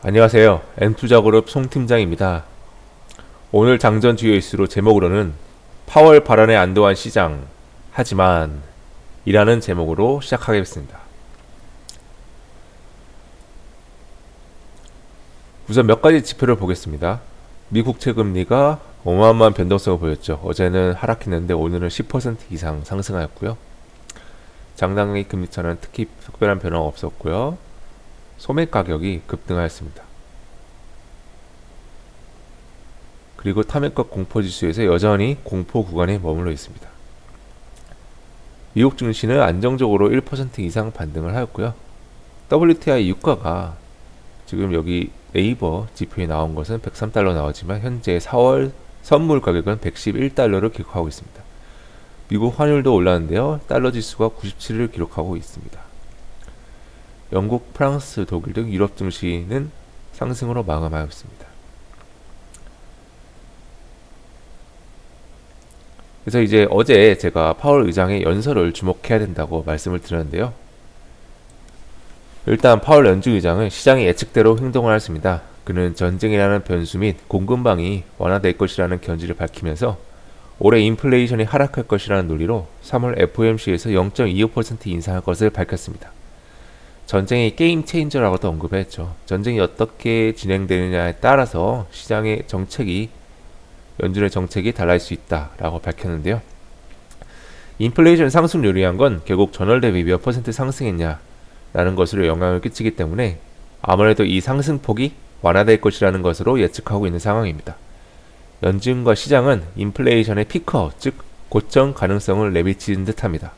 안녕하세요. N투자그룹 송팀장입니다. 오늘 장전 주요 이슈로 제목으로는 파월 발언에 안도한 시장 하지만 이라는 제목으로 시작하겠습니다. 우선 몇 가지 지표를 보겠습니다. 미국 국채 금리가 어마어마한 변동성을 보였죠. 어제는 하락했는데 오늘은 10% 이상 상승하였고요. 장단기 금리차는 특히 특별한 변화가 없었고요. 소매 가격이 급등하였습니다. 그리고 타격과 공포지수에서 여전히 공포 구간에 머물러 있습니다. 미국 증시는 안정적으로 1% 이상 반등을 하였고요. WTI 유가가 지금 여기 네이버 지표에 나온 것은 103달러 나오지만 현재 4월 선물 가격은 111달러를 기록하고 있습니다. 미국 환율도 올랐는데요. 달러 지수가 97을 기록하고 있습니다. 영국, 프랑스, 독일 등 유럽 증시는 상승으로 마감하였습니다. 그래서 이제 어제 제가 파월 의장의 연설을 주목해야 된다고 말씀을 드렸는데요. 일단 파월 연준 의장은 시장의 예측대로 행동을 하였습니다. 그는 전쟁이라는 변수 및 공급망이 완화될 것이라는 견지를 밝히면서 올해 인플레이션이 하락할 것이라는 논리로 3월 FOMC에서 0.25% 인상할 것을 밝혔습니다. 전쟁이 게임 체인저라고도 언급했죠. 전쟁이 어떻게 진행되느냐에 따라서 시장의 정책이 연준의 정책이 달라질 수 있다라고 밝혔는데요. 인플레이션 상승 요리한 건 결국 전월 대비 몇 퍼센트 상승했냐라는 것으로 영향을 끼치기 때문에 아무래도 이 상승폭이 완화될 것이라는 것으로 예측하고 있는 상황입니다. 연준과 시장은 인플레이션의 피크아웃, 즉 고점 가능성을 내비치는 듯합니다.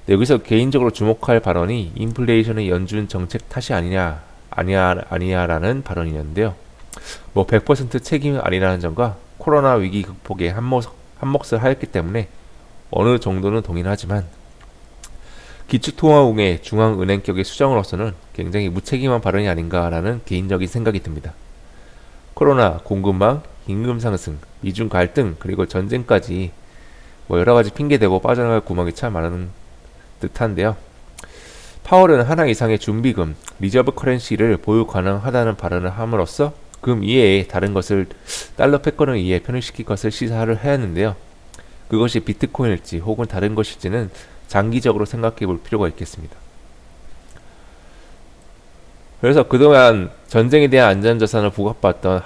여기서 개인적으로 주목할 발언이 인플레이션의 연준 정책 탓이 아니냐라는 발언이었는데요. 100% 책임은 아니라는 점과 코로나 위기 극복에 한몫을 하였기 때문에 어느 정도는 동의하지만 기축통화국의 중앙은행격의 수장으로서는 굉장히 무책임한 발언이 아닌가라는 개인적인 생각이 듭니다. 코로나, 공급망, 임금 상승, 미중 갈등, 그리고 전쟁까지 여러가지 핑계대고 빠져나갈 구멍이 참 많은 듯한데요. 파월은 하나 이상의 준비금, 리저브 커런시를 보유 가능하다는 발언을 함으로써 금 이외에 다른 것을 달러 패권을 이해 편입시킬 것을 시사를 하였는데요. 그것이 비트코인일지 혹은 다른 것일지는 장기적으로 생각해 볼 필요가 있겠습니다. 그래서 그동안 전쟁에 대한 안전자산을 부각받아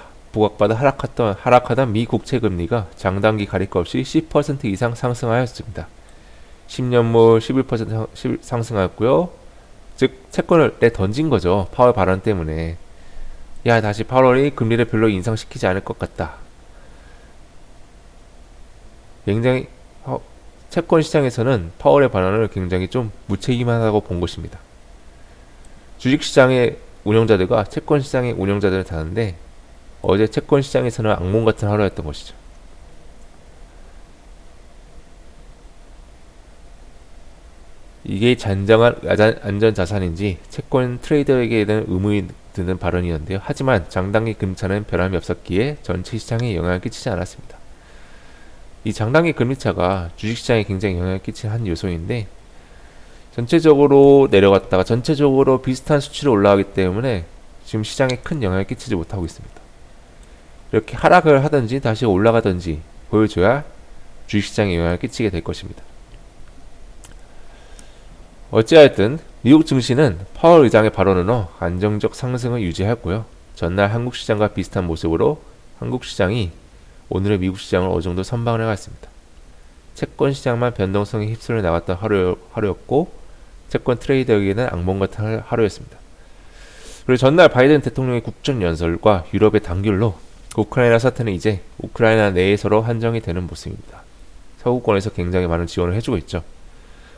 하락하던 미 국채 금리가 장단기 가릴 것 없이 10% 이상 상승하였습니다. 10년물 11% 상승하였고요. 즉 채권을 내던진 거죠. 파월 발언 때문에. 야, 다시 파월이 금리를 별로 인상시키지 않을 것 같다. 굉장히 채권 시장에서는 파월의 발언을 굉장히 좀 무책임하다고 본 것입니다. 주식시장의 운영자들과 채권 시장의 운영자들을 다는데 어제 채권 시장에서는 악몽 같은 하루였던 것이죠. 이게 진정한 안전자산인지 채권 트레이더에게는 의문이 드는 발언이었는데요. 하지만 장단기 금리차는 변함이 없었기에 전체 시장에 영향을 끼치지 않았습니다. 이 장단기 금리차가 주식시장에 굉장히 영향을 끼친 한 요소인데 전체적으로 내려갔다가 전체적으로 비슷한 수치로 올라가기 때문에 지금 시장에 큰 영향을 끼치지 못하고 있습니다. 이렇게 하락을 하든지 다시 올라가든지 보여줘야 주식시장에 영향을 끼치게 될 것입니다. 어찌하였든 미국 증시는 파월 의장의 발언으로 안정적 상승을 유지하였고요. 전날 한국 시장과 비슷한 모습으로 한국 시장이 오늘의 미국 시장을 어느 정도 선방을 해갔습니다. 채권 시장만 변동성에 휩쓸려 나갔던 하루였고 채권 트레이더에게는 악몽 같은 하루였습니다. 그리고 전날 바이든 대통령의 국정 연설과 유럽의 단결로 우크라이나 사태는 이제 우크라이나 내에서로 한정이 되는 모습입니다. 서구권에서 굉장히 많은 지원을 해주고 있죠.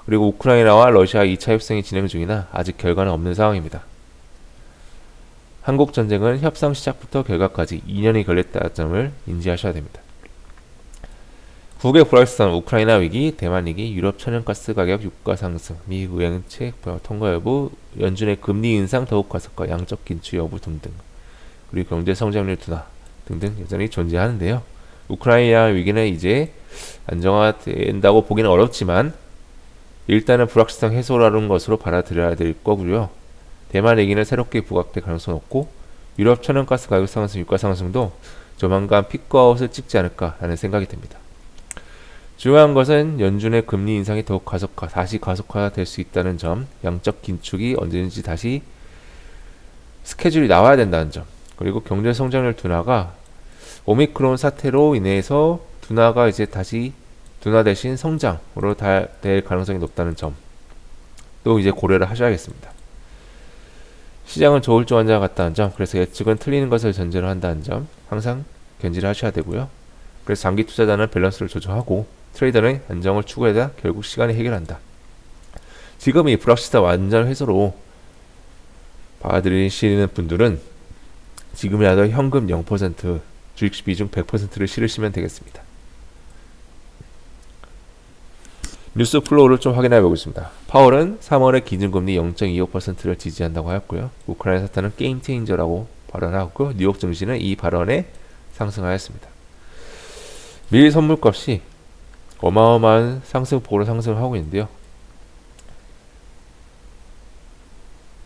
그리고 우크라이나와 러시아 2차 협상이 진행 중이나 아직 결과는 없는 상황입니다. 한국 전쟁은 협상 시작부터 결과까지 2년이 걸렸다는 점을 인지하셔야 됩니다. 국외 불확실성, 우크라이나 위기, 대만 위기, 유럽 천연가스 가격 유가 상승, 미 의행책 통과 여부, 연준의 금리 인상 더욱 가속과 양적 긴축 여부 등등, 그리고 경제 성장률 둔화 등등 여전히 존재하는데요. 우크라이나 위기는 이제 안정화된다고 보기는 어렵지만 일단은 불확실성 해소라는 것으로 받아들여야 될 거고요. 대만 얘기는 새롭게 부각될 가능성이 높고 유럽 천연가스 가격 상승, 유가 상승도 조만간 피크아웃을 찍지 않을까라는 생각이 듭니다. 중요한 것은 연준의 금리 인상이 더욱 다시 가속화될 수 있다는 점, 양적 긴축이 언제든지 다시 스케줄이 나와야 된다는 점, 그리고 경제 성장률 둔화가 오미크론 사태로 인해서 둔화가 이제 다시 둔화 대신 성장으로 될 가능성이 높다는 점도 이제 고려를 하셔야겠습니다. 시장은 조울조한자 같다는 점, 그래서 예측은 틀리는 것을 전제로 한다는 점 항상 견지를 하셔야 되고요. 그래서 장기 투자자는 밸런스를 조정하고 트레이더는 안정을 추구해야 결국 시간이 해결한다. 지금 이 불확실성 완전 회수로 받아들이시는 분들은 지금이라도 현금 0%, 주식 비중 100%를 실으시면 되겠습니다. 뉴스 플로우를 좀 확인해 보겠습니다. 파월은 3월에 기준금리 0.25%를 지지한다고 하였고요. 우크라이나 사태는 게임 체인저라고 발언하고 뉴욕 증시는 이 발언에 상승하였습니다. 밀 선물값이 어마어마한 상승폭으로 상승하고 있는데요.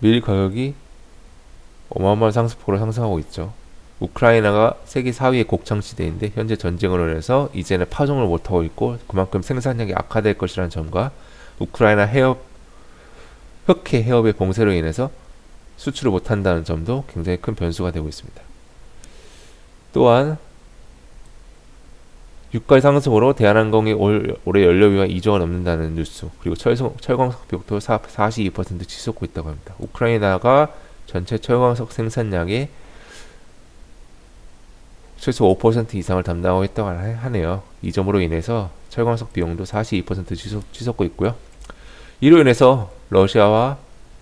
밀 가격이 어마어마한 상승폭으로 상승하고 있죠. 우크라이나가 세계 4위의 곡창지대인데 현재 전쟁으로 인해서 이제는 파종을 못하고 있고 그만큼 생산량이 악화될 것이라는 점과 우크라이나 흑해 해협의 봉쇄로 인해서 수출을 못한다는 점도 굉장히 큰 변수가 되고 있습니다. 또한 유가 상승으로 대한항공이 올해 연료비가 2조가 넘는다는 뉴스, 그리고 철광석 비용도 42% 치솟고 있다고 합니다. 우크라이나가 전체 철광석 생산량의 최소 5% 이상을 담당하고 있다고 하네요. 이 점으로 인해서 철광석 비용도 42% 치솟고 있고요. 이로 인해서 러시아와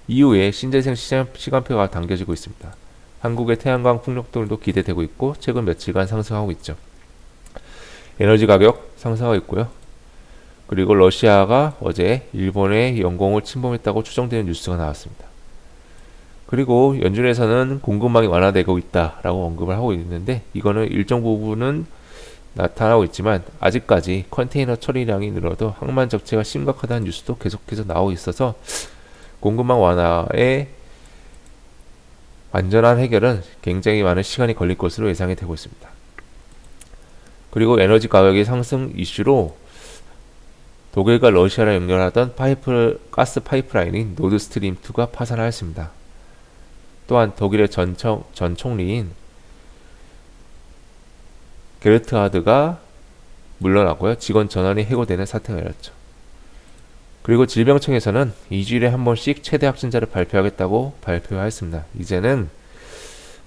EU의 신재생 시간표가 당겨지고 있습니다. 한국의 태양광 풍력들도 기대되고 있고 최근 며칠간 상승하고 있죠. 에너지 가격 상승하고 있고요. 그리고 러시아가 어제 일본의 영공을 침범했다고 추정되는 뉴스가 나왔습니다. 그리고 연준에서는 공급망이 완화되고 있다라고 언급을 하고 있는데 이거는 일정 부분은 나타나고 있지만 아직까지 컨테이너 처리량이 늘어도 항만 적체가 심각하다는 뉴스도 계속해서 나오고 있어서 공급망 완화의 완전한 해결은 굉장히 많은 시간이 걸릴 것으로 예상이 되고 있습니다. 그리고 에너지 가격의 상승 이슈로 독일과 러시아를 연결하던 가스 파이프라인인 노드스트림 2가 파산하였습니다. 또한 독일의 전 총리인 게르트하드가 물러나고요. 직원 전원이 해고되는 사태가 일었죠. 그리고 질병청에서는 2주일에 한 번씩 최대 확진자를 발표하겠다고 발표하였습니다. 이제는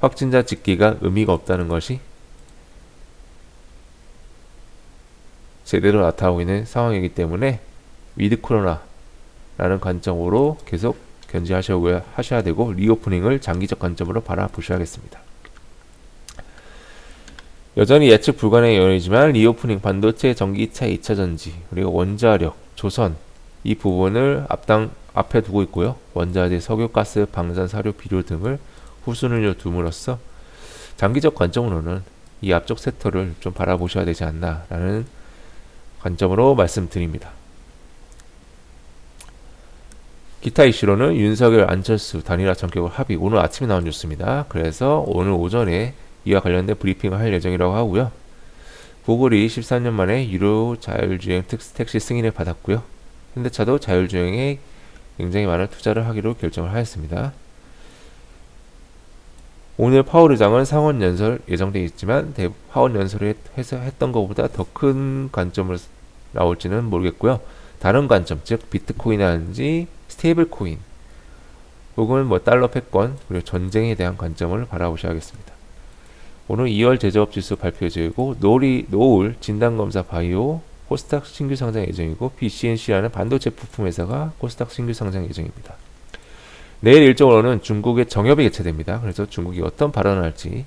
확진자 집계가 의미가 없다는 것이 제대로 나타나고 있는 상황이기 때문에 위드 코로나라는 관점으로 계속 견지하셔야 되고 리오프닝을 장기적 관점으로 바라보셔야겠습니다. 여전히 예측 불가능의 요인이지만 리오프닝, 반도체, 전기차, 2차전지, 그리고 원자력, 조선 이 부분을 앞에 두고 있고요. 원자재, 석유, 가스, 방산, 사료, 비료 등을 후순위로 둠으로써 장기적 관점으로는 이 앞쪽 섹터를 좀 바라보셔야 되지 않나라는 관점으로 말씀드립니다. 기타 이슈로는 윤석열, 안철수 단일화 전격을 합의, 오늘 아침에 나온 뉴스입니다. 그래서 오늘 오전에 이와 관련된 브리핑을 할 예정이라고 하고요. 구글이 13년 만에 유료 자율주행 택시 승인을 받았고요. 현대차도 자율주행에 굉장히 많은 투자를 하기로 결정을 하였습니다. 오늘 파월 의장은 상원 연설 예정되어 있지만 파월 연설을 했던 것보다 더 큰 관점으로 나올지는 모르겠고요. 다른 관점, 즉 비트코인이라든지 스테이블 코인 혹은 달러 패권 그리고 전쟁에 대한 관점을 바라보셔야겠습니다. 오늘 2월 제조업 지수 발표 예정이고 노을 진단검사 바이오 코스닥 신규 상장 예정이고 BCNC라는 반도체 부품 회사가 코스닥 신규 상장 예정입니다. 내일 일정으로는 중국의 정협이 개최됩니다. 그래서 중국이 어떤 발언을 할지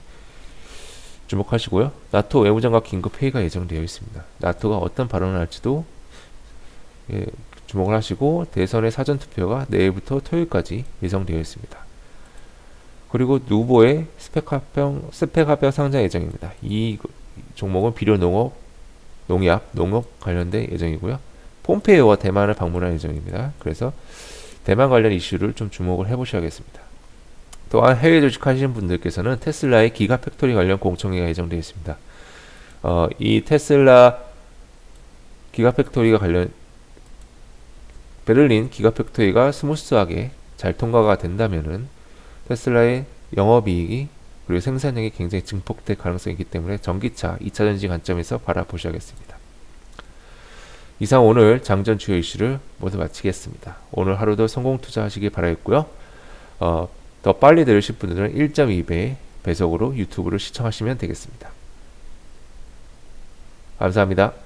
주목하시고요. 나토 외무장관 긴급 회의가 예정되어 있습니다. 나토가 어떤 발언을 할지도 주목을 하시고 대선의 사전투표가 내일부터 토요일까지 예정되어 있습니다. 그리고 누보의 스펙 합병 상장 예정입니다. 이 종목은 비료 농업 관련된 예정이고요. 폼페이오와 대만을 방문할 예정입니다. 그래서 대만 관련 이슈를 좀 주목을 해보셔야겠습니다. 또한 해외 주식하시는 분들께서는 테슬라의 기가팩토리 관련 공청회가 예정되어 있습니다. 이 테슬라 기가팩토리가 관련 베를린 기가팩토리가 스무스하게 잘 통과가 된다면은 테슬라의 영업이익이 그리고 생산량이 굉장히 증폭될 가능성이 있기 때문에 전기차 2차 전지 관점에서 바라보셔야겠습니다. 이상 오늘 장전 주요 이슈를 모두 마치겠습니다. 오늘 하루도 성공 투자하시길 바라겠고요. 더 빨리 들으실 분들은 1.2배 배속으로 유튜브를 시청하시면 되겠습니다. 감사합니다.